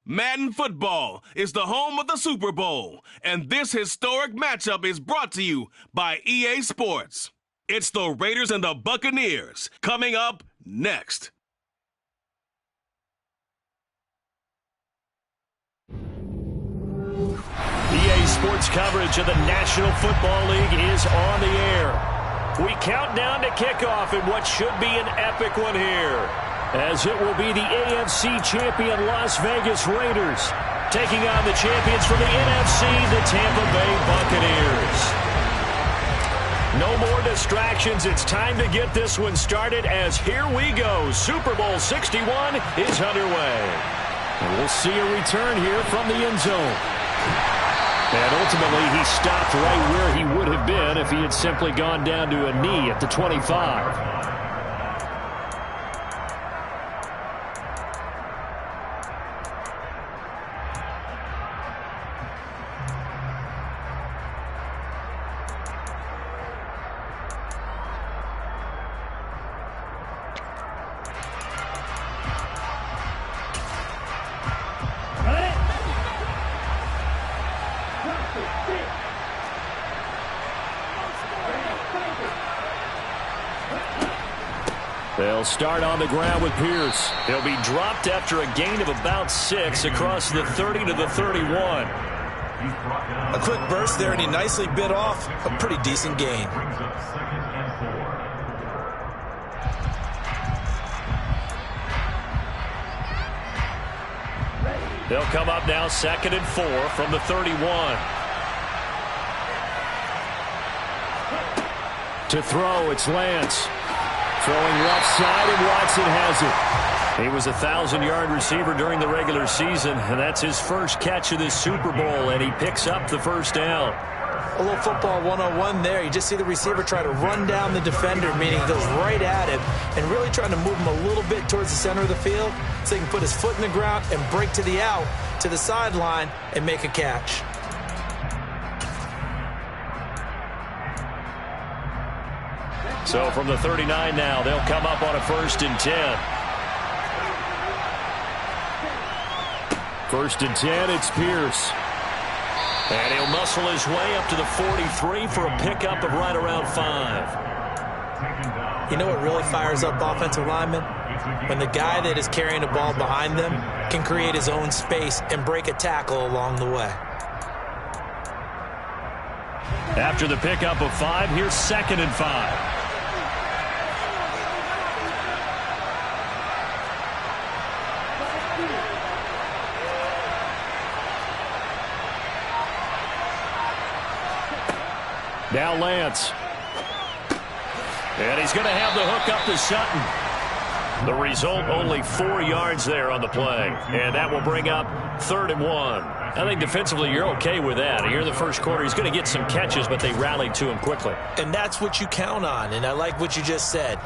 Madden Football is the home of the Super Bowl, and this historic matchup is brought to you by EA Sports. It's the Raiders and the Buccaneers coming up next. EA Sports coverage of the National Football League is on the air. We count down to kickoff in what should be an epic one here, as it will be the AFC champion Las Vegas Raiders taking on the champions from the NFC, the Tampa Bay Buccaneers. No more distractions. It's time to get this one started, as here we go. Super Bowl 61 is underway. And we'll see a return here from the end zone. And ultimately, he stopped right where he would have been if he had simply gone down to a knee at the 25. They'll start on the ground with Pierce. He'll be dropped after a gain of about 6 across the 30 to the 31. A quick burst there, and he nicely bit off a pretty decent gain. They'll come up now 2nd and 4 from the 31. To throw, it's Lance. Throwing left side, and Watson has it. He was a 1,000-yard receiver during the regular season, and that's his first catch of this Super Bowl, and he picks up the first down. A little football 101 there. You just see the receiver try to run down the defender, meaning he goes right at him, and really trying to move him a little bit towards the center of the field so he can put his foot in the ground and break to the out, to the sideline, and make a catch. So from the 39 now, they'll come up on a 1st and 10. 1st and 10, it's Pierce. And he'll muscle his way up to the 43 for a pickup of right around 5. You know what really fires up offensive linemen? When the guy that is carrying the ball behind them can create his own space and break a tackle along the way. After the pickup of 5, here's 2nd and 5. Now Lance. And he's going to have the hook up to Sutton. The result, only 4 yards there on the play. And that will bring up 3rd and 1. I think defensively you're okay with that. Here in the first quarter, he's going to get some catches, but they rallied to him quickly. And that's what you count on, and I like what you just said.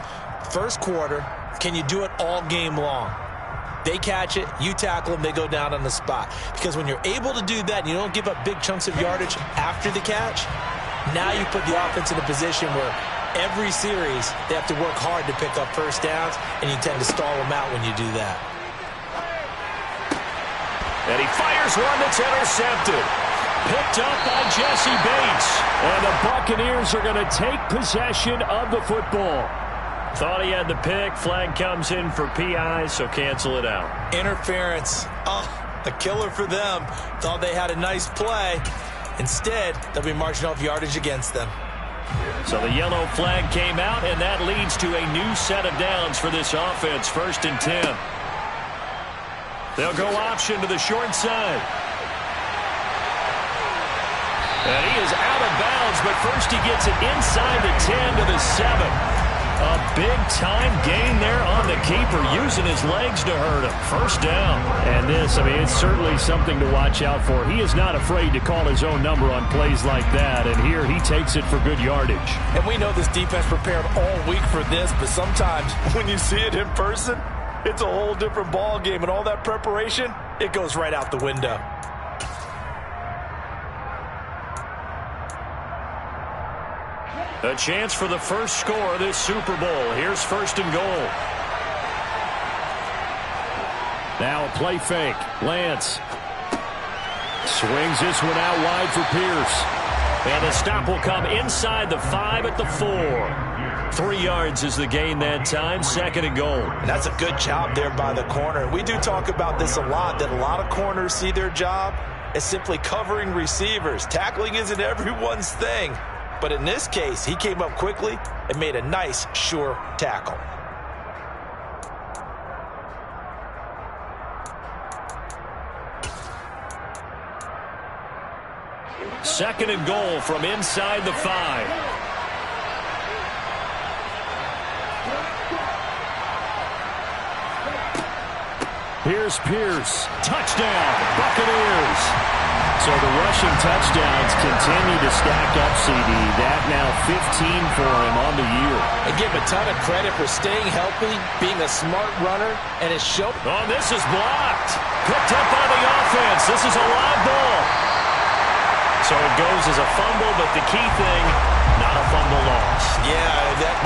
First quarter, can you do it all game long? They catch it, you tackle them, they go down on the spot. Because when you're able to do that and you don't give up big chunks of yardage after the catch, now you put the offense in a position where every series they have to work hard to pick up first downs, and you tend to stall them out when you do that. And he fires one that's intercepted. Picked up by Jesse Bates. And the Buccaneers are going to take possession of the football. Thought he had the pick. Flag comes in for PI, so cancel it out. Interference. Oh, a killer for them. Thought they had a nice play. Instead, they'll be marching off yardage against them. So the yellow flag came out, and that leads to a new set of downs for this offense. 1st and 10. They'll go option to the short side. And he is out of bounds, but first he gets it inside the 10 to the 7. A big-time gain there on the keeper, using his legs to hurt him. First down. And this, it's certainly something to watch out for. He is not afraid to call his own number on plays like that, and here he takes it for good yardage. And we know this defense prepared all week for this, but sometimes when you see it in person, it's a whole different ball game, and all that preparation, it goes right out the window. A chance for the first score of this Super Bowl. Here's 1st and goal. Now a play fake. Lance swings this one out wide for Pierce. And the stop will come inside the 5 at the 4. 3 yards is the gain that time. 2nd and goal. And that's a good job there by the corner. We do talk about this a lot, that a lot of corners see their job as simply covering receivers. Tackling isn't everyone's thing. But in this case, he came up quickly and made a nice, sure tackle. Second and goal from inside the 5. Here's Pierce. Touchdown, Buccaneers. So the rushing touchdowns continue to stack up, CD. That now 15 for him on the year. I give a ton of credit for staying healthy, being a smart runner, and his show. Oh, this is blocked. Picked up by the offense. This is a live ball. So it goes as a fumble, but the key thing, not a fumble loss. Yeah,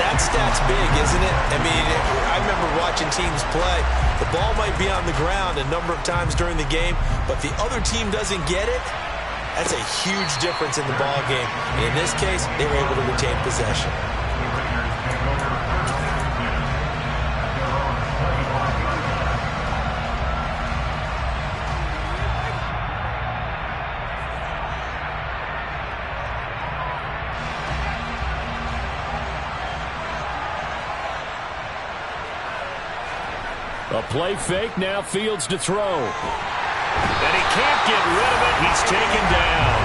that stat's big, isn't it? I mean, I remember watching teams play. The ball might be on the ground a number of times during the game, but the other team doesn't get it. That's a huge difference in the ball game. And in this case, they were able to retain possession. A play fake, now Fields to throw. And he can't get rid of it. He's taken down.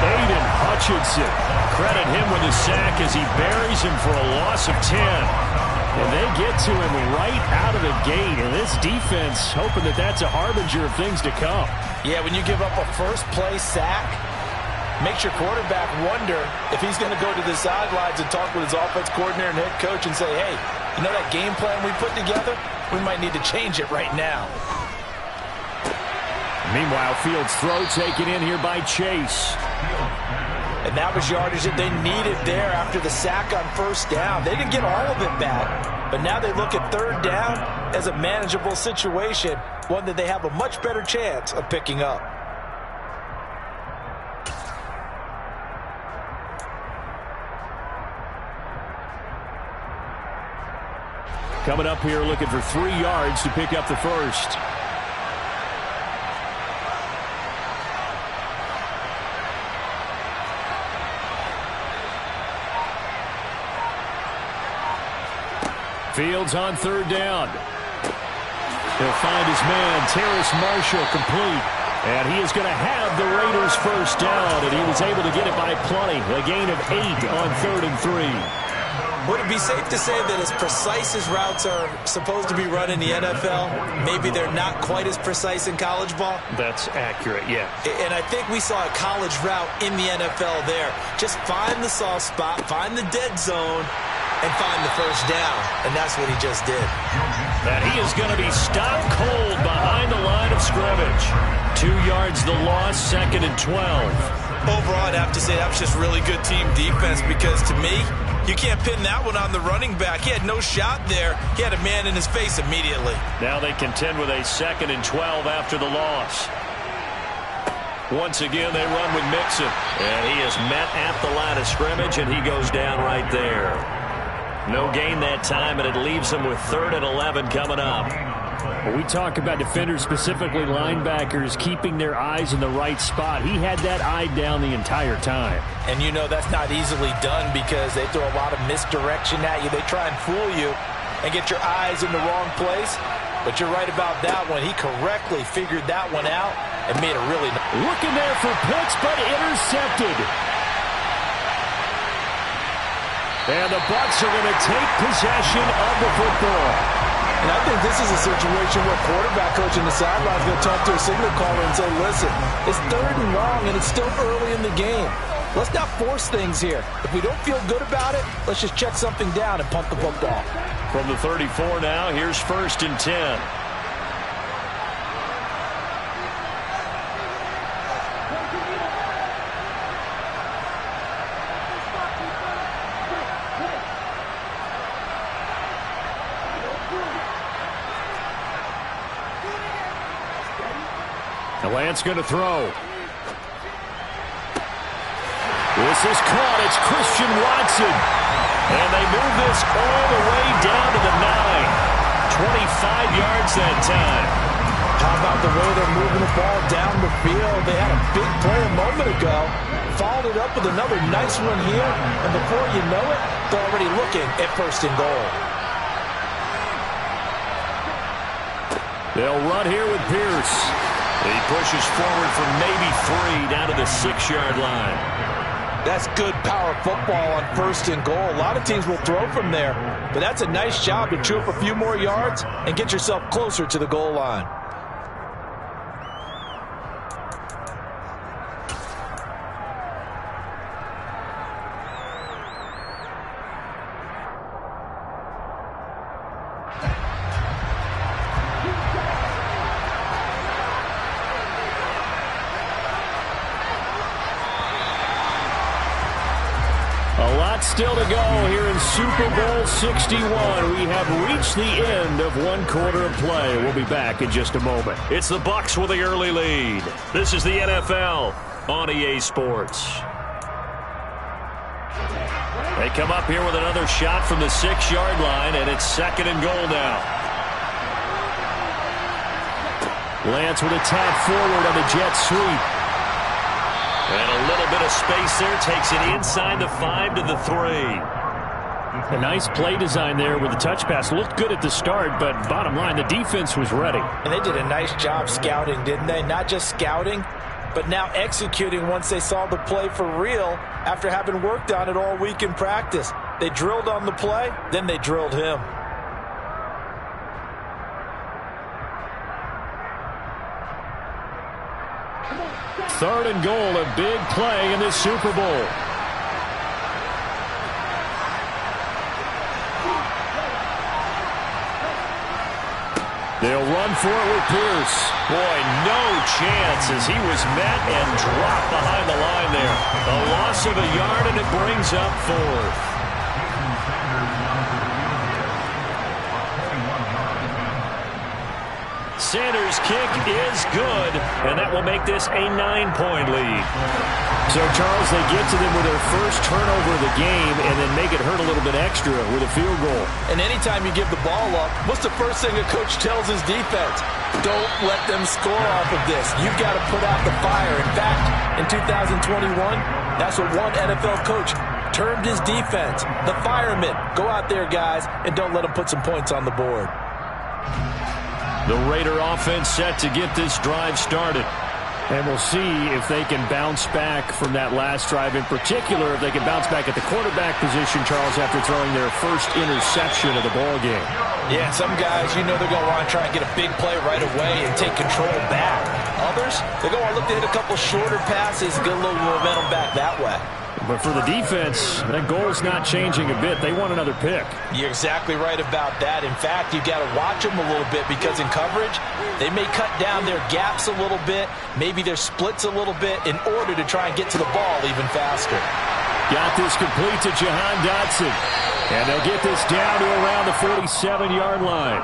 Aiden Hutchinson. Credit him with a sack as he buries him for a loss of 10. And they get to him right out of the gate. And this defense hoping that that's a harbinger of things to come. Yeah, when you give up a first play sack, makes your quarterback wonder if he's going to go to the sidelines and talk with his offense coordinator and head coach and say, hey, you know that game plan we put together? We might need to change it right now. Meanwhile, Fields' throw taken in here by Chase. And that was yardage that they needed there after the sack on first down. They didn't get all of it back, but now they look at third down as a manageable situation, one that they have a much better chance of picking up. Coming up here looking for 3 yards to pick up the first. Fields on third down. He'll find his man, Terrace Marshall, complete. And he is going to have the Raiders first down, and he was able to get it by plenty. A gain of 8 on 3rd and 3. Would it be safe to say that as precise as routes are supposed to be run in the NFL, maybe they're not quite as precise in college ball? That's accurate, yeah. And I think we saw a college route in the NFL there. Just find the soft spot, find the dead zone, and find the first down. And that's what he just did. And he is going to be stopped cold behind the line of scrimmage. 2 yards the loss, 2nd and 12. Overall, I'd have to say that was just really good team defense because to me, you can't pin that one on the running back. He had no shot there. He had a man in his face immediately. Now they contend with a 2nd and 12 after the loss. Once again, they run with Mixon. And he is met at the line of scrimmage, and he goes down right there. No gain that time, and it leaves him with 3rd and 11 coming up. Well, we talk about defenders, specifically linebackers, keeping their eyes in the right spot. He had that eye down the entire time. And you know that's not easily done because they throw a lot of misdirection at you. They try and fool you and get your eyes in the wrong place. But you're right about that one. He correctly figured that one out and made a really nice. Looking there for Pitts, but intercepted. And the Bucs are going to take possession of the football. And I think this is a situation where quarterback coach in the sideline is going to talk to a signal caller and say, listen, it's 3rd and long and it's still early in the game. Let's not force things here. If we don't feel good about it, let's just check something down and punt the football. From the 34 now, here's 1st and 10. The Lance going to throw. This is caught. It's Christian Watson. And they move this all the way down to the 9. 25 yards that time. How about the way they're moving the ball down the field? They had a big play a moment ago. Followed it up with another nice one here. And before you know it, they're already looking at first and goal. They'll run here with Pierce. He pushes forward for maybe 3 down to the 6-yard line. That's good power football on first and goal. A lot of teams will throw from there, but that's a nice job to chew up a few more yards and get yourself closer to the goal line. Still to go here in Super Bowl 61. We have reached the end of one quarter of play. We'll be back in just a moment. It's the Bucs with the early lead. This is the NFL on EA Sports. They come up here with another shot from the 6-yard line, and it's second and goal now. Lance with a tap forward on the jet sweep. And a little bit of space there, takes it inside the 5 to the 3. A nice play design there with the touch pass. Looked good at the start, but bottom line, the defense was ready. And they did a nice job scouting, didn't they? Not just scouting, but now executing once they saw the play for real after having worked on it all week in practice. They drilled on the play, then they drilled him. Third and goal, a big play in this Super Bowl. They'll run for it with Pierce. Boy, no chance as he was met and dropped behind the line there. A loss of a yard, and it brings up 4th. Sanders' kick is good, and that will make this a 9-point lead. So, Charles, they get to them with their first turnover of the game and then make it hurt a little bit extra with a field goal. And anytime you give the ball up, what's the first thing a coach tells his defense? Don't let them score off of this. You've got to put out the fire. In fact, in 2021, that's what one NFL coach termed his defense. The firemen. Go out there, guys, and don't let them put some points on the board. The Raider offense set to get this drive started. And we'll see if they can bounce back from that last drive. In particular, if they can bounce back at the quarterback position, Charles, after throwing their first interception of the ball game. Yeah, some guys, you know they're going to want to try and get a big play right away and take control back. Others, they're going to look to hit a couple shorter passes, get a little momentum back that way. But for the defense, that goal's not changing a bit. They want another pick. You're exactly right about that. In fact, you've got to watch them a little bit because in coverage, they may cut down their gaps a little bit, maybe their splits a little bit in order to try and get to the ball even faster. Got this complete to Jahan Dotson. And they'll get this down to around the 47-yard line.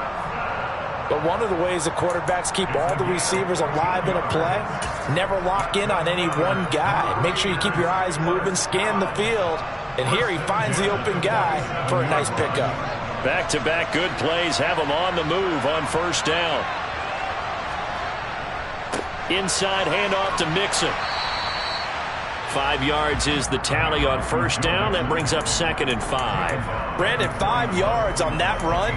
But one of the ways the quarterbacks keep all the receivers alive in a play, never lock in on any one guy. Make sure you keep your eyes moving, scan the field, and here he finds the open guy for a nice pickup. Back-to-back good plays have him on the move on first down. Inside handoff to Mixon. 5 yards is the tally on first down. That brings up 2nd and 5. Brandon, 5 yards on that run.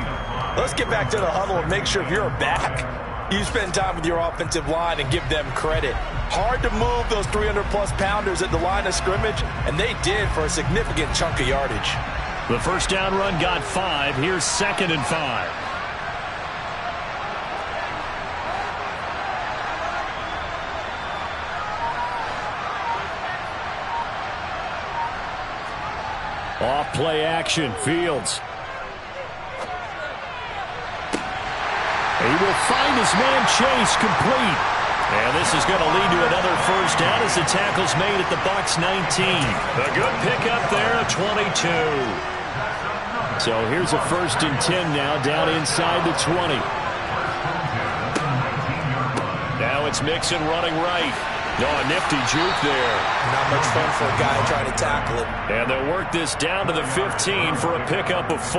Let's get back to the huddle and make sure if you're a back, you spend time with your offensive line and give them credit. Hard to move those 300-plus pounders at the line of scrimmage, and they did for a significant chunk of yardage. The first down run got 5. Here's 2nd and 5. Off play action, Fields. He will find his man Chase complete. And this is going to lead to another first down as the tackle's made at the Bucs 19. A good pickup there at 22. So here's a 1st and 10 now down inside the 20. Now it's It's Mixon running right. No, a nifty juke there. Not much fun for a guy trying to tackle it. And they'll work this down to the 15 for a pickup of 4.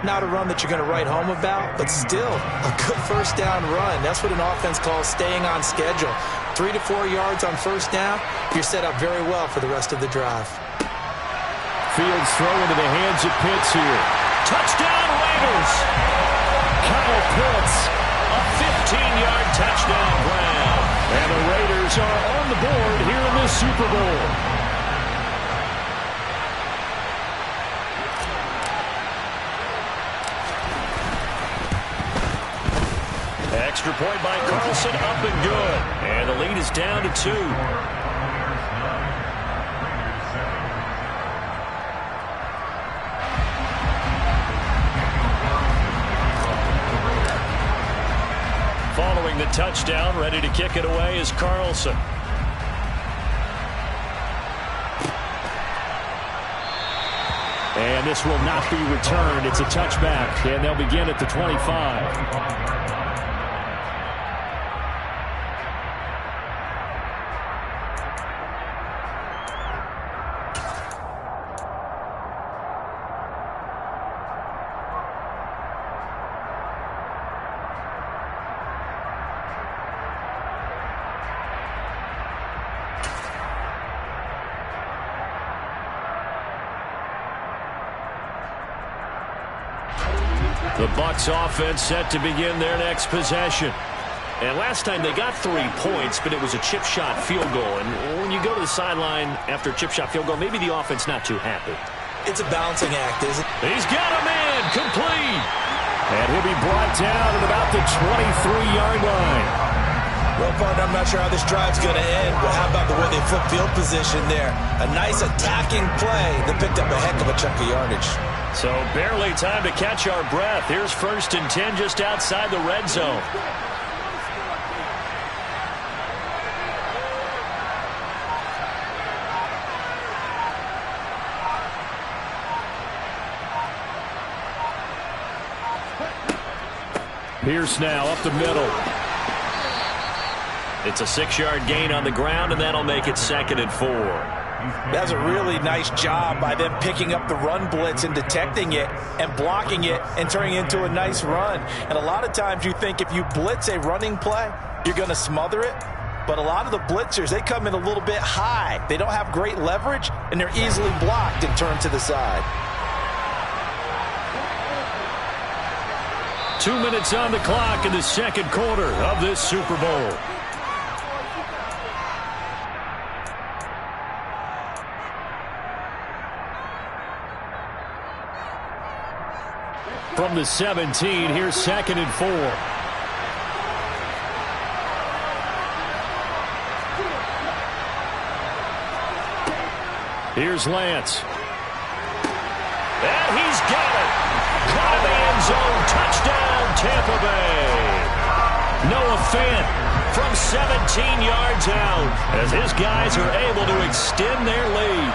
Not a run that you're going to write home about, but still a good first down run. That's what an offense calls staying on schedule. 3 to 4 yards on first down, you're set up very well for the rest of the drive. Fields throw into the hands of Pitts here. Touchdown Raiders! Kyle Pitts, a 15-yard touchdown grab. And the Raiders are on the board here in this Super Bowl. Extra point by Carlson, up and good. And the lead is down to 2. Following the touchdown, ready to kick it away is Carlson. And this will not be returned. It's a touchback, and they'll begin at the 25. The Bucs offense set to begin their next possession. And last time they got 3 points, but it was a chip shot field goal. And when you go to the sideline after a chip shot field goal, maybe the offense not too happy. It's a balancing act, isn't it? He's got a man complete. And he'll be brought down at about the 23-yard line. Well, partner, I'm not sure how this drive's going to end, but how about the way they flip field position there? A nice attacking play that picked up a heck of a chunk of yardage. So barely time to catch our breath. Here's 1st and 10 just outside the red zone. Pierce now up the middle. It's a 6-yard gain on the ground, and that'll make it 2nd and 4. That's a really nice job by them picking up the run blitz and detecting it and blocking it and turning it into a nice run. And a lot of times you think if you blitz a running play, you're going to smother it. But a lot of the blitzers, they come in a little bit high. They don't have great leverage, and they're easily blocked and turned to the side. 2 minutes on the clock in the 2nd quarter of this Super Bowl. From the 17, here's 2nd and 4. Here's Lance. And he's got it. Caught in the end zone. Touchdown, Tampa Bay. Noah Fant from 17 yards out as his guys are able to extend their lead.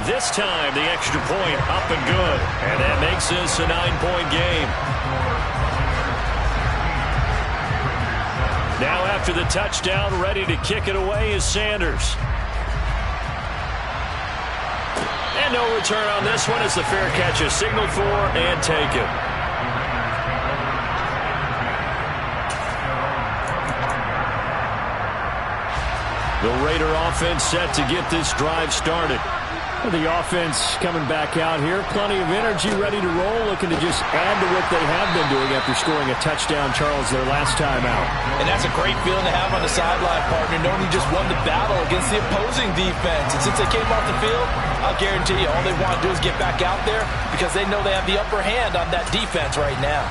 This time, the extra point up and good. And that makes this a 9-point game. Now after the touchdown, ready to kick it away is Sanders. And no return on this one as the fair catch is signaled for and taken. The Raider offense set to get this drive started. The offense coming back out here. Plenty of energy, ready to roll, looking to just add to what they have been doing after scoring a touchdown, Charles, their last time out. And that's a great feeling to have on the sideline, partner, knowing you just won the battle against the opposing defense. And since they came off the field, I'll guarantee you all they want to do is get back out there because they know they have the upper hand on that defense right now.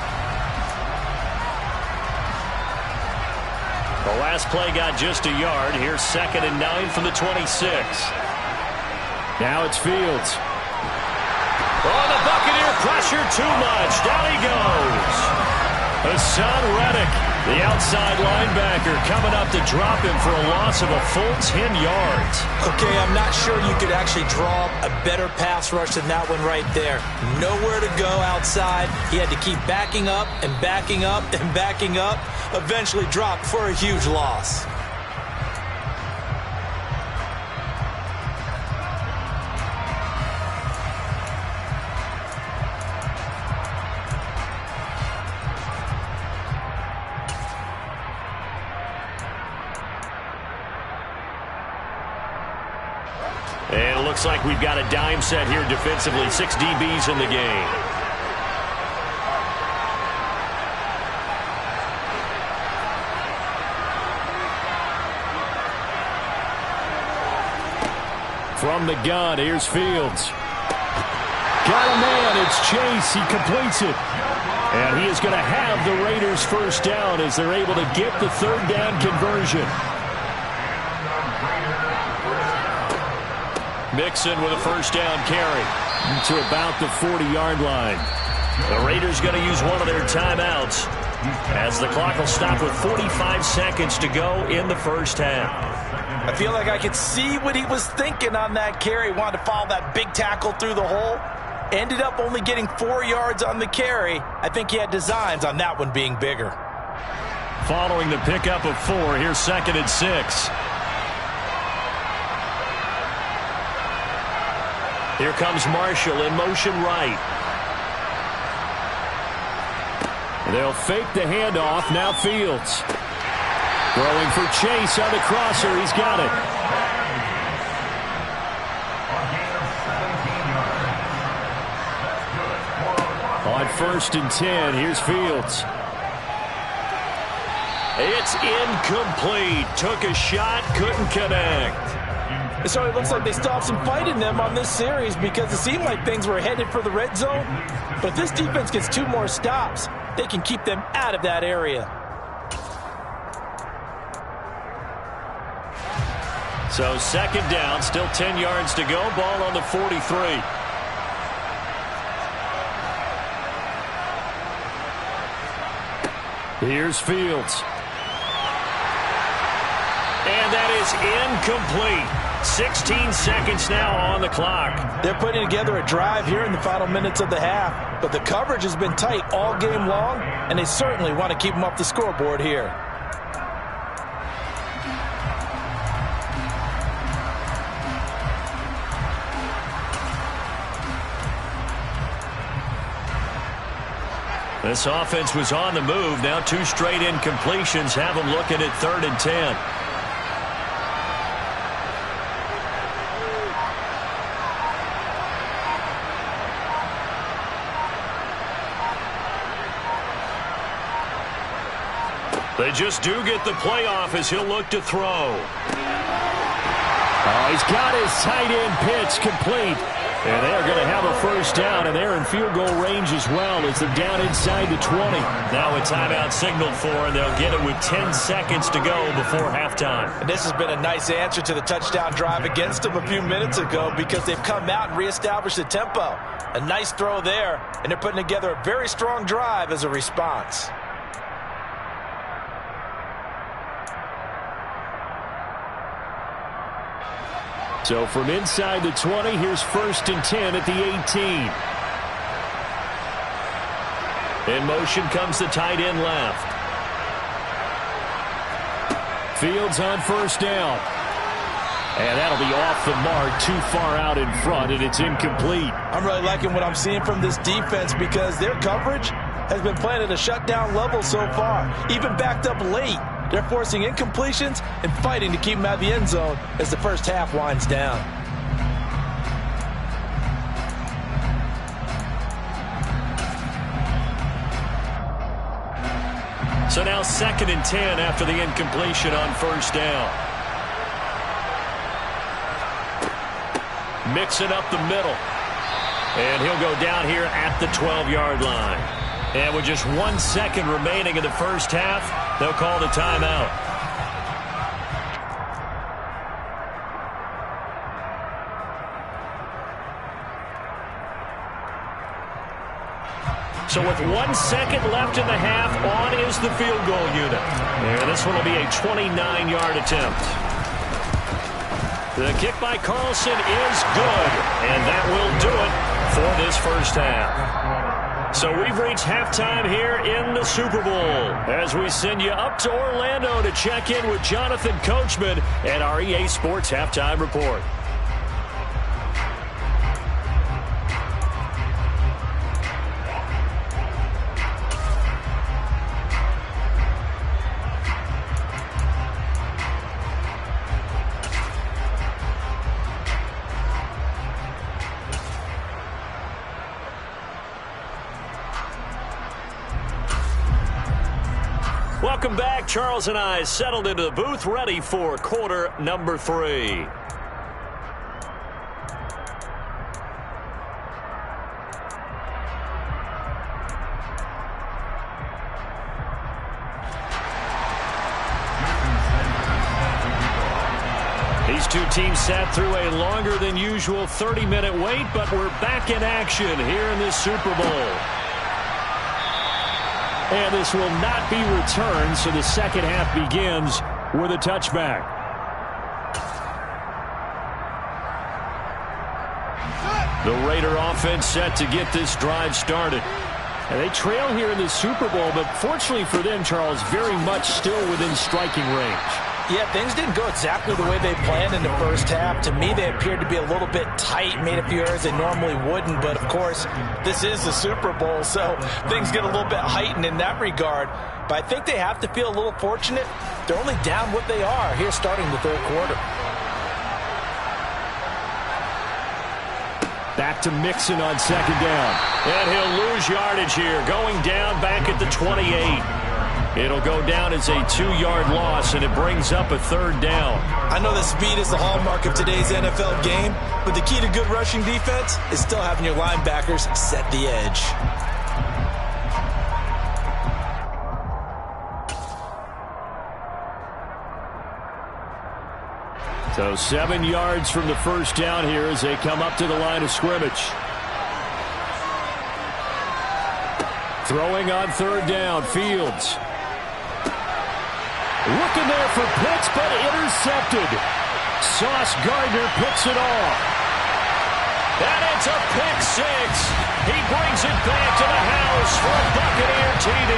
The last play got just a yard. Here's 2nd and 9 from the 26. Now it's Fields. Oh, the Buccaneer pressure too much. Down he goes. Hassan Reddick The outside linebacker coming up to drop him for a loss of a full 10 yards. Okay, I'm not sure you could actually draw a better pass rush than that one right there. Nowhere to go outside. He had to keep backing up and backing up and backing up. Eventually dropped for a huge loss. And it looks like we've got a dime set here defensively. 6 DBs in the game. From the gun, here's Fields. Got a man, it's Chase. He completes it. And he is going to have the Raiders first down as they're able to get the third down conversion. Mixon with a first down carry to about the 40-yard line. The Raiders going to use one of their timeouts as the clock will stop with 45 seconds to go in the first half. I feel like I could see what he was thinking on that carry. Wanted to follow that big tackle through the hole. Ended up only getting 4 yards on the carry. I think he had designs on that one being bigger. Following the pickup of 4, here's 2nd and 6. Here comes Marshall in motion right. They'll fake the handoff. Now Fields. Throwing for Chase on the crosser. He's got it. On 1st and 10, here's Fields. It's incomplete. Took a shot, couldn't connect. So it looks like they still have some fight in them on this series because it seemed like things were headed for the red zone. But if this defense gets 2 more stops, they can keep them out of that area. So 2nd down, still 10 yards to go. Ball on the 43. Here's Fields. And that is incomplete. 16 seconds now on the clock. They're putting together a drive here in the final minutes of the half, but the coverage has been tight all game long, and they certainly want to keep them off the scoreboard here. This offense was on the move. Now 2 straight incompletions have them looking at 3rd and 10. They just do get the playoff as he'll look to throw. Oh, he's got his tight end pitch complete. And they're going to have a first down, and they're in field goal range as well as they're down inside the 20. Now a timeout signaled for, and they'll get it with 10 seconds to go before halftime. And this has been a nice answer to the touchdown drive against them a few minutes ago because they've come out and reestablished the tempo. A nice throw there, and they're putting together a very strong drive as a response. So from inside the 20, here's 1st and 10 at the 18. In motion comes the tight end left. Fields on 1st down. And that'll be off the mark, too far out in front, and it's incomplete. I'm really liking what I'm seeing from this defense because their coverage has been playing at a shutdown level so far, even backed up late. They're forcing incompletions and fighting to keep them out of the end zone as the first half winds down. So now 2nd and 10 after the incompletion on 1st down. Mixing up the middle. And he'll go down here at the 12-yard line. And with just 1 second remaining in the first half, they'll call the timeout. So with 1 second left in the half, on is the field goal unit. And this one will be a 29-yard attempt. The kick by Carlson is good, and that will do it for this first half. So we've reached halftime here in the Super Bowl as we send you up to Orlando to check in with Jonathan Coachman and our EA Sports Halftime Report. Welcome back. Charles and I settled into the booth, ready for quarter number 3. These two teams sat through a longer than usual 30-minute wait, but we're back in action here in this Super Bowl. And this will not be returned, so the second half begins with a touchback. The Raider offense set to get this drive started. And they trail here in the Super Bowl, but fortunately for them, Charles, very much still within striking range. Yeah, things didn't go exactly the way they planned in the first half. To me, they appeared to be a little bit tight, made a few errors they normally wouldn't. But, of course, this is the Super Bowl, so things get a little bit heightened in that regard. But I think they have to feel a little fortunate. They're only down what they are here starting the third quarter. Back to Mixon on second down. And he'll lose yardage here, going down back at the 28. It'll go down as a 2-yard loss, and it brings up a third down. I know that speed is the hallmark of today's NFL game, but the key to good rushing defense is still having your linebackers set the edge. So 7 yards from the first down here as they come up to the line of scrimmage. Throwing on third down, Fields. Looking there for Pitts, but intercepted. Sauce Gardner picks it off. And it's a pick six. He brings it back to the house for a Buccaneer TD.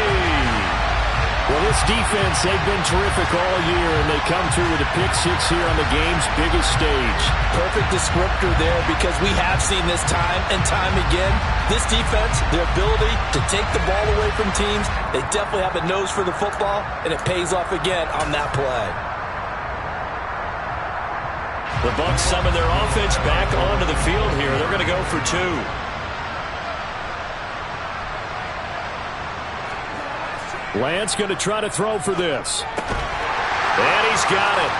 Well, this defense, they've been terrific all year, and they come through with a pick six here on the game's biggest stage. Perfect descriptor there, because we have seen this time and time again. This defense, their ability to take the ball away from teams, they definitely have a nose for the football, and it pays off again on that play. The Bucs summon their offense back onto the field here. They're going to go for 2. Lance going to try to throw for this. And he's got it.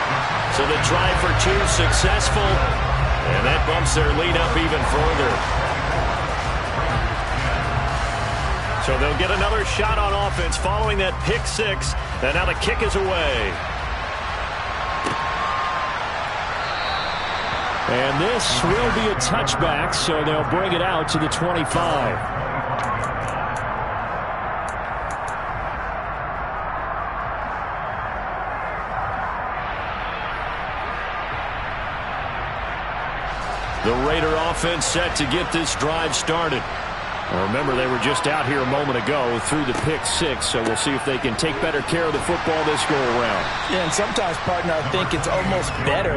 So the try for 2 successful. And that bumps their lead up even further. So they'll get another shot on offense following that pick six. And now the kick is away. And this will be a touchback, so they'll bring it out to the 25. The Raider offense set to get this drive started. Well, remember, they were just out here a moment ago through the pick six, so we'll see if they can take better care of the football this go-around. Yeah, and sometimes, partner, I think it's almost better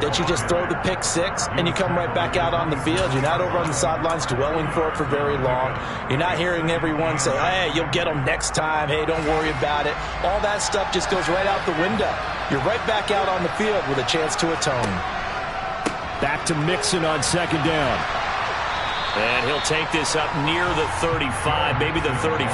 that you just throw the pick six and you come right back out on the field. You're not over on the sidelines dwelling for it for very long. You're not hearing everyone say, hey, you'll get them next time. Hey, don't worry about it. All that stuff just goes right out the window. You're right back out on the field with a chance to atone. Back to Mixon on second down. And he'll take this up near the 35, maybe the 34.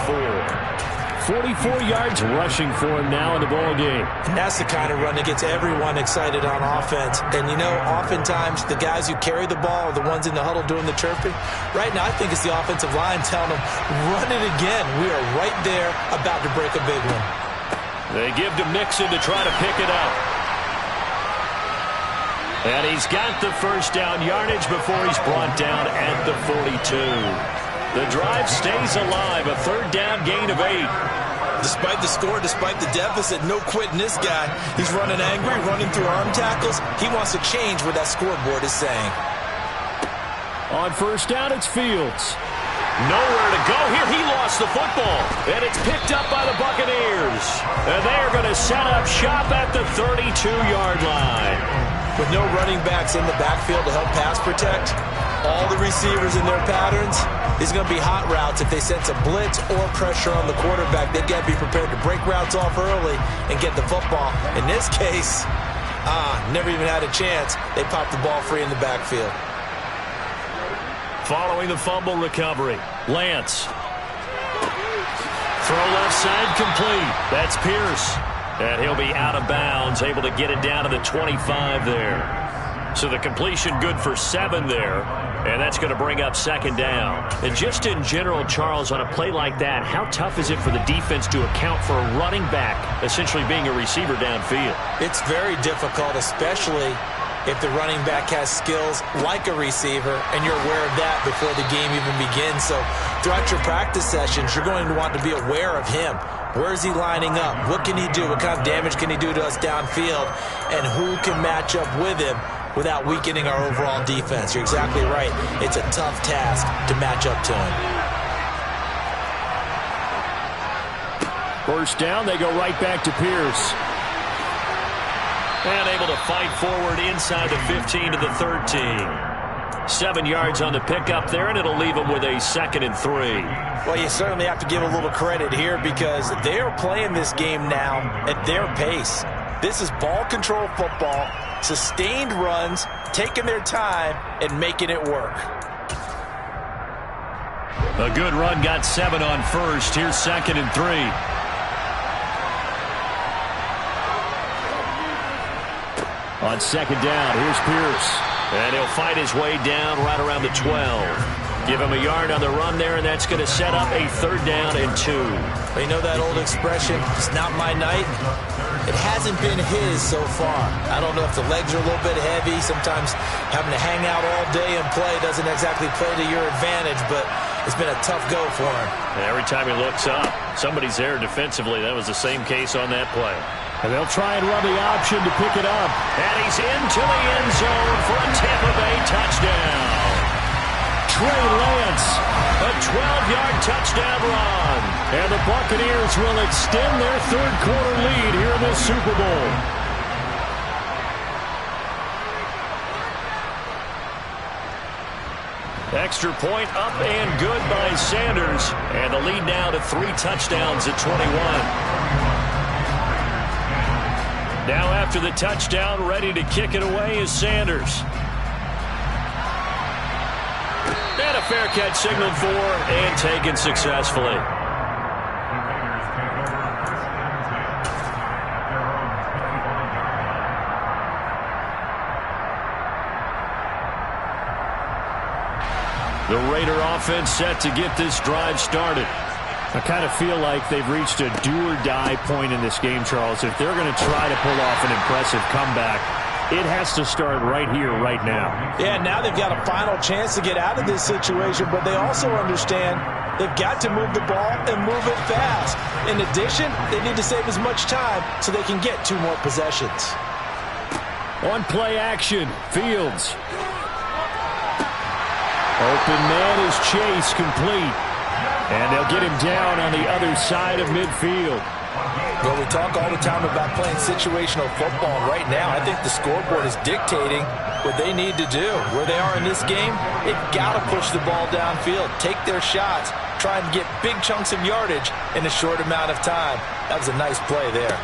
44 yards rushing for him now in the ball game. And that's the kind of run that gets everyone excited on offense. And, you know, oftentimes the guys who carry the ball are the ones in the huddle doing the chirping. Right now, I think it's the offensive line telling them, run it again. We are right there about to break a big one. They give to Mixon to try to pick it up. And he's got the first down yardage before he's brought down at the 42. The drive stays alive. A third down gain of 8. Despite the score, despite the deficit, no quitting this guy. He's running angry, running through arm tackles. He wants to change what that scoreboard is saying. On first down, it's Fields. Nowhere to go here. He lost the football. And it's picked up by the Buccaneers. And they are going to set up shop at the 32-yard line. With no running backs in the backfield to help pass protect, all the receivers in their patterns, these are going to be hot routes. If they sense a blitz or pressure on the quarterback, they've got to be prepared to break routes off early and get the football. In this case, never even had a chance. They popped the ball free in the backfield. Following the fumble recovery, Lance. Throw left side complete. That's Pierce. And he'll be out of bounds, able to get it down to the 25 there. So the completion good for 7 there. And that's going to bring up second down. And just in general, Charles, on a play like that, how tough is it for the defense to account for a running back essentially being a receiver downfield? It's very difficult, especially if the running back has skills like a receiver, and you're aware of that before the game even begins. So throughout your practice sessions, you're going to want to be aware of him. Where is he lining up? What can he do? What kind of damage can he do to us downfield? And who can match up with him without weakening our overall defense? You're exactly right. It's a tough task to match up to him. First down, they go right back to Pierce. And able to fight forward inside the 15 to the 13. 7 yards on the pickup there, and it'll leave them with a 2nd and 3. Well, you certainly have to give a little credit here because they're playing this game now at their pace. This is ball control football, sustained runs, taking their time, and making it work. A good run got 7 on first. Here's 2nd and 3. On second down, here's Pierce. And he'll fight his way down right around the 12. Give him a yard on the run there, and that's going to set up a 3rd down and 2. Well, you know that old expression, it's not my night? It hasn't been his so far. I don't know if the legs are a little bit heavy. Sometimes having to hang out all day and play doesn't exactly play to your advantage, but it's been a tough go for him. And every time he looks up, somebody's there defensively. That was the same case on that play. And they'll try and run the option to pick it up. And he's into the end zone for a Tampa Bay touchdown. Trey Lance, a 12-yard touchdown run. And the Buccaneers will extend their third-quarter lead here in the Super Bowl. Extra point up and good by Sanders. And the lead now to 3 touchdowns at 21. Now after the touchdown, ready to kick it away is Sanders. And a fair catch signaled for and taken successfully. The Raider offense set to get this drive started. I kind of feel like they've reached a do-or-die point in this game, Charles. If they're going to try to pull off an impressive comeback, it has to start right here, right now. Yeah, now they've got a final chance to get out of this situation, but they also understand they've got to move the ball and move it fast. In addition, they need to save as much time so they can get 2 more possessions. On play action, Fields. Open man is Chase, complete. And they'll get him down on the other side of midfield. Well, we talk all the time about playing situational football. Right now, I think the scoreboard is dictating what they need to do. Where they are in this game, they've got to push the ball downfield, take their shots, try and get big chunks of yardage in a short amount of time. That was a nice play there.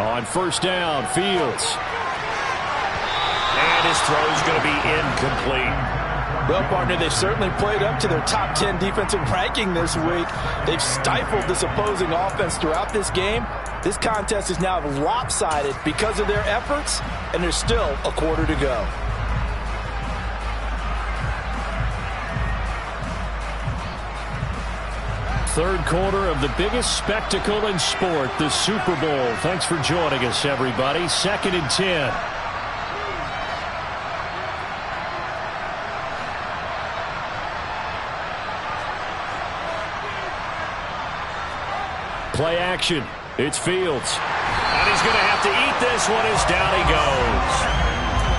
On first down, Fields. And his throw is going to be incomplete. Well, partner, they've certainly played up to their top 10 defensive ranking this week. They've stifled this opposing offense throughout this game. This contest is now lopsided because of their efforts, and there's still a quarter to go. Third quarter of the biggest spectacle in sport, the Super Bowl. Thanks for joining us, everybody. 2nd and 10. play action. It's Fields. And he's going to have to eat this one as down he goes.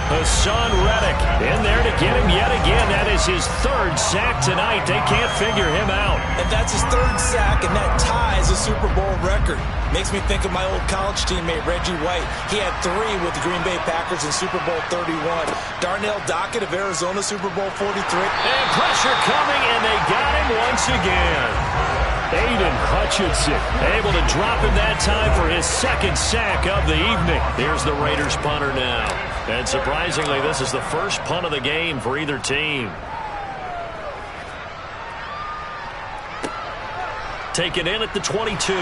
Hassan Reddick in there to get him yet again. That is his third sack tonight. They can't figure him out. And that's his third sack, and that ties a Super Bowl record. Makes me think of my old college teammate, Reggie White. He had 3 with the Green Bay Packers in Super Bowl 31. Darnell Dockett of Arizona, Super Bowl 43. And pressure coming, and they got him once again. Aiden Hutchinson able to drop him that time for his second sack of the evening. Here's the Raiders punter now. And surprisingly, this is the first punt of the game for either team. Taken in at the 22.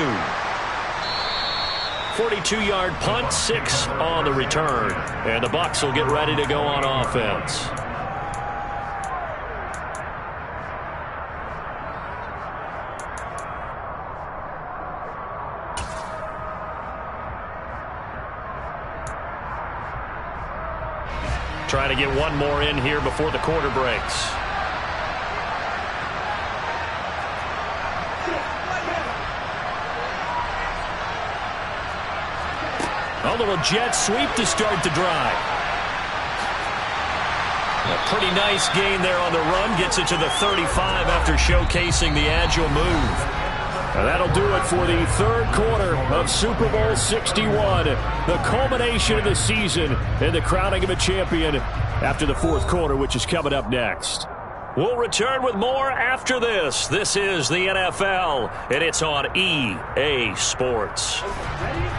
42-yard punt, 6 on the return. And the Bucs will get ready to go on offense. Trying to get one more in here before the quarter breaks. A little jet sweep to start the drive. A pretty nice gain there on the run. Gets it to the 35 after showcasing the agile move. And that'll do it for the third quarter of Super Bowl 61. The culmination of the season and the crowning of a champion after the fourth quarter, which is coming up next. We'll return with more after this. This is the NFL, and it's on EA Sports.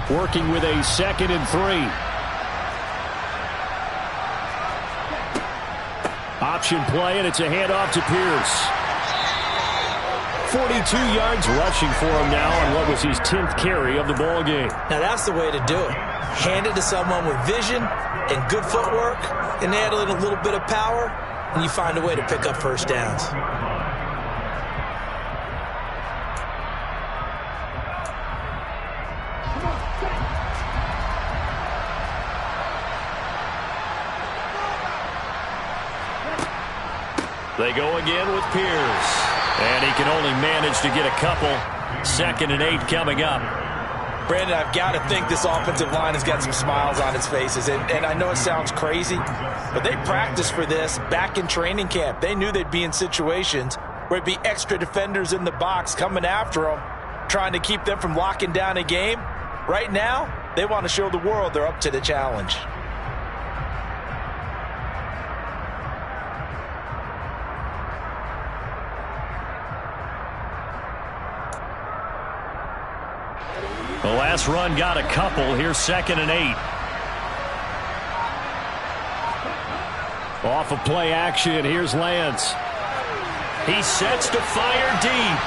Working with a 2nd and 3. Option play, and it's a handoff to Pierce. 42 yards rushing for him now on what was his 10th carry of the ball game. Now that's the way to do it. Hand it to someone with vision and good footwork, and add in a little bit of power, and you find a way to pick up first downs. They go again with Pierce. And he can only manage to get a couple. 2nd and 8 coming up. Brandon, I've got to think this offensive line has got some smiles on its faces. And I know it sounds crazy, but they practiced for this back in training camp. They knew they'd be in situations where it'd be extra defenders in the box coming after them, trying to keep them from locking down a game. Right now, they want to show the world they're up to the challenge. The last run got a couple. Here's 2nd and 8. Off of play action. Here's Lance. He sets to fire deep.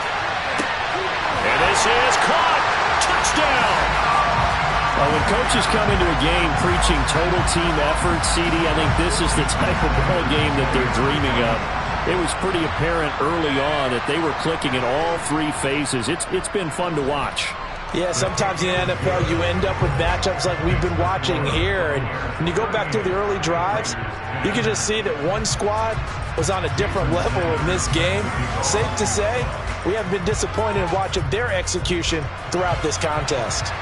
And this is caught. Touchdown. Well, when coaches come into a game preaching total team effort, CD, I think this is the type of ball game that they're dreaming of. It was pretty apparent early on that they were clicking in all 3 phases. It's been fun to watch. Yeah, sometimes in the NFL you end up with matchups like we've been watching here. And when you go back through the early drives, you can just see that one squad was on a different level in this game. Safe to say, we haven't been disappointed in watching their execution throughout this contest.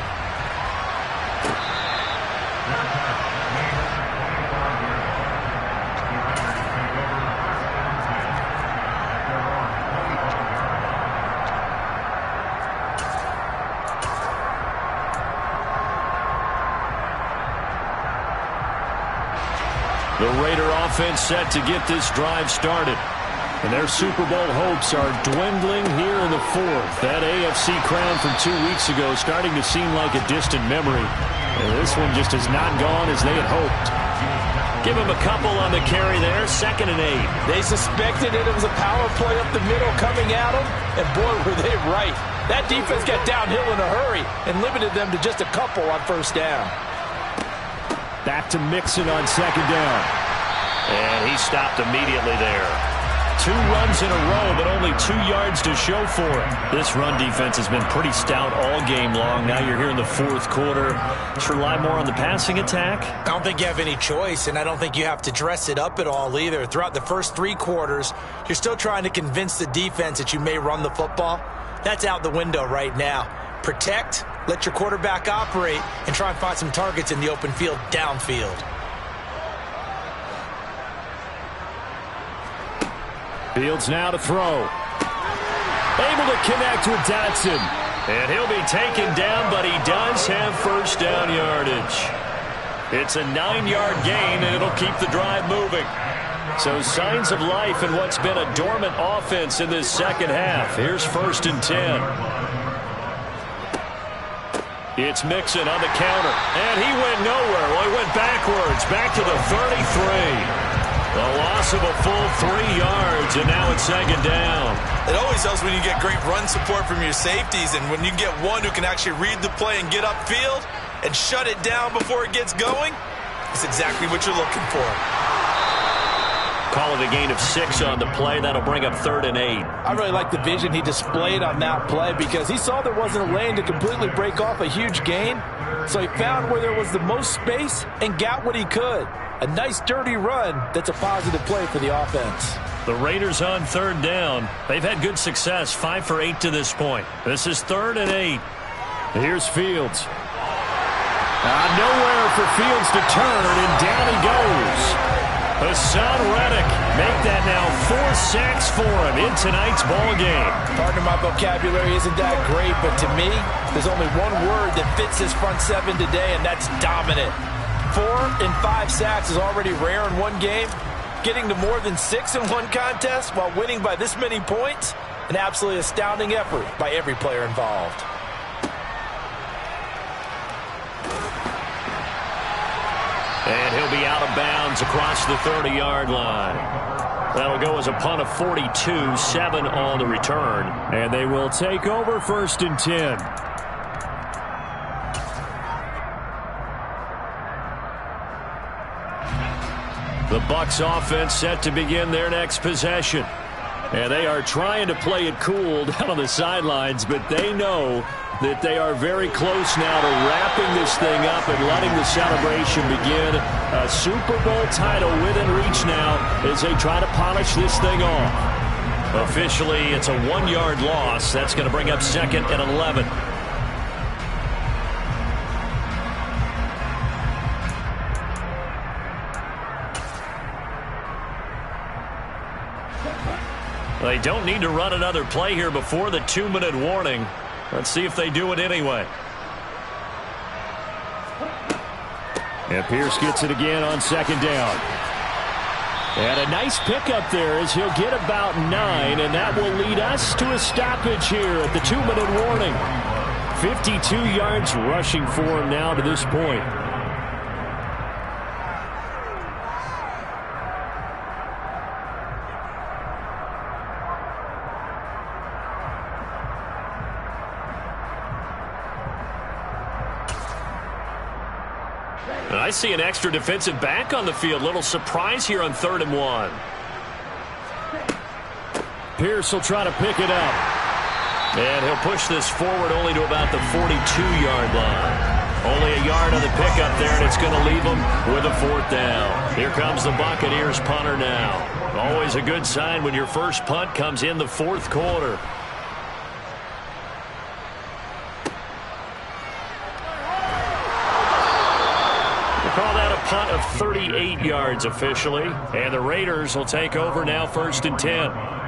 The Raider offense set to get this drive started. And their Super Bowl hopes are dwindling here in the fourth. That AFC crown from 2 weeks ago starting to seem like a distant memory. And this one just has not gone as they had hoped. Give him a couple on the carry there, 2nd and 8. They suspected it was a power play up the middle coming at them, and boy, were they right. That defense got downhill in a hurry and limited them to just a couple on first down. Back to Mixon on 2nd down. And he stopped immediately there. 2 runs in a row, but only 2 yards to show for it. This run defense has been pretty stout all game long. Now you're here in the fourth quarter. Let's rely more on the passing attack. I don't think you have any choice, and I don't think you have to dress it up at all either. Throughout the first 3 quarters, you're still trying to convince the defense that you may run the football. That's out the window right now. Protect, let your quarterback operate, and try and find some targets in the open field downfield. Fields now to throw. Able to connect with Dotson. And he'll be taken down, but he does have first down yardage. It's a 9-yard gain, and it'll keep the drive moving. So signs of life in what's been a dormant offense in this second half. Here's 1st and 10. It's Mixon on the counter, and he went nowhere. Well, he went backwards, back to the 33. A loss of a full 3 yards, and now it's 2nd down. It always helps when you get great run support from your safeties, and when you get one who can actually read the play and get upfield and shut it down before it gets going, it's exactly what you're looking for. Call it a gain of 6 on the play. That'll bring up 3rd and 8. I really like the vision he displayed on that play because he saw there wasn't a lane to completely break off a huge gain. So he found where there was the most space and got what he could. A nice dirty run that's a positive play for the offense. The Raiders on 3rd down. They've had good success, 5 for 8 to this point. This is 3rd and 8. Here's Fields. Nowhere for Fields to turn, and down he goes. Hassan Reddick make that now 4 sacks for him in tonight's ball game. Pardon my vocabulary isn't that great, but to me, there's only one word that fits this front seven today, and that's dominant. 4 and 5 sacks is already rare in one game. Getting to more than 6 in one contest while winning by this many points, an absolutely astounding effort by every player involved. And he'll be out of bounds across the 30-yard line. That'll go as a punt of 42, 7 on the return. And they will take over 1st and 10. The Bucs offense set to begin their next possession. And they are trying to play it cool down on the sidelines, but they know that they are very close now to wrapping this thing up and letting the celebration begin. A Super Bowl title within reach now as they try to polish this thing off. Officially, it's a 1-yard loss. That's going to bring up 2nd and 11. They don't need to run another play here before the 2-minute warning. Let's see if they do it anyway. And Pierce gets it again on 2nd down. And a nice pickup there as he'll get about 9, and that will lead us to a stoppage here at the 2-minute warning. 52 yards rushing for him now to this point. And I see an extra defensive back on the field. Little surprise here on 3rd and 1. Pierce will try to pick it up. And he'll push this forward only to about the 42-yard line. Only a yard on the pickup there, and it's going to leave them with a 4th down. Here comes the Buccaneers punter now. Always a good sign when your first punt comes in the 4th quarter. Call that a punt of 38 yards officially. And the Raiders will take over now 1st and 10.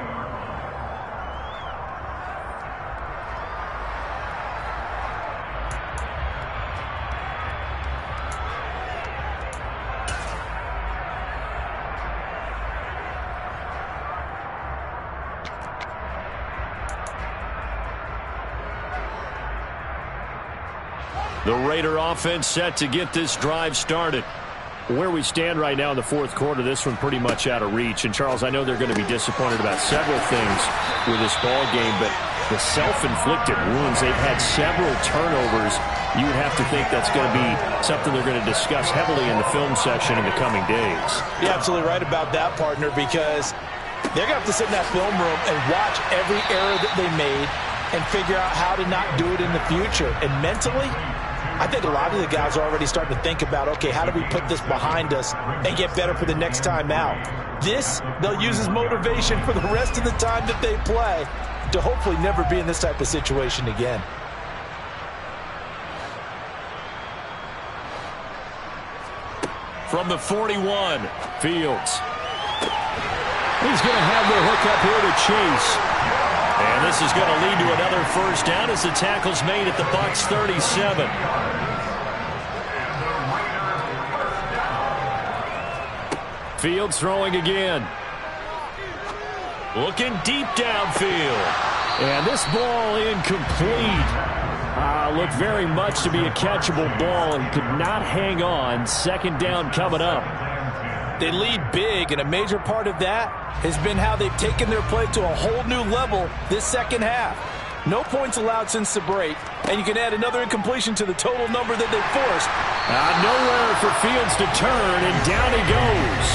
The Raider offense set to get this drive started. Where we stand right now in the 4th quarter, this one pretty much out of reach. And, Charles, I know they're going to be disappointed about several things with this ball game, but the self-inflicted wounds, they've had several turnovers. You would have to think that's going to be something they're going to discuss heavily in the film section in the coming days. You're absolutely right about that, partner, because they're going to have to sit in that film room and watch every error that they made and figure out how to not do it in the future. And mentally, I think a lot of the guys are already starting to think about, okay, how do we put this behind us and get better for the next time out? This, they'll use as motivation for the rest of the time that they play to hopefully never be in this type of situation again. from the 41. Fields. He's going to have the hook up here to Chase. And this is going to lead to another first down as the tackle's made at the Bucs 37. Fields throwing again. Looking deep downfield. And this ball incomplete. Looked very much to be a catchable ball and could not hang on. Second down coming up. They lead big, and a major part of that has been how they've taken their play to a whole new level this second half. No points allowed since the break, and you can add another incompletion to the total number that they forced. Nowhere for Fields to turn, and down he goes.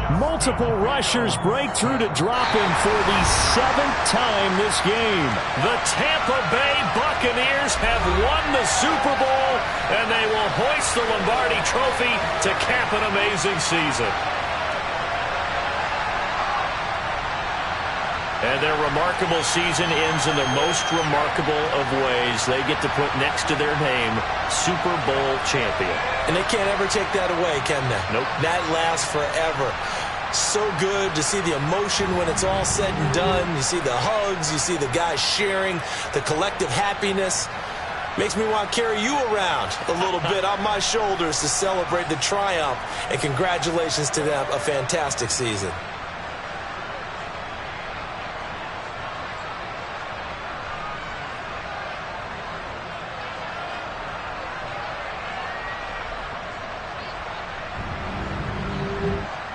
Multiple rushers break through to drop him for the 7th time this game. The Tampa Bay Buccaneers have won the Super Bowl, and they will hoist the Lombardi Trophy to cap an amazing season. And their remarkable season ends in the most remarkable of ways. They get to put next to their name, Super Bowl champion. And they can't ever take that away, can they? Nope. That lasts forever. So good to see the emotion when it's all said and done. You see the hugs, you see the guys sharing, the collective happiness. Makes me want to carry you around a little bit on my shoulders to celebrate the triumph. And congratulations to them, a fantastic season.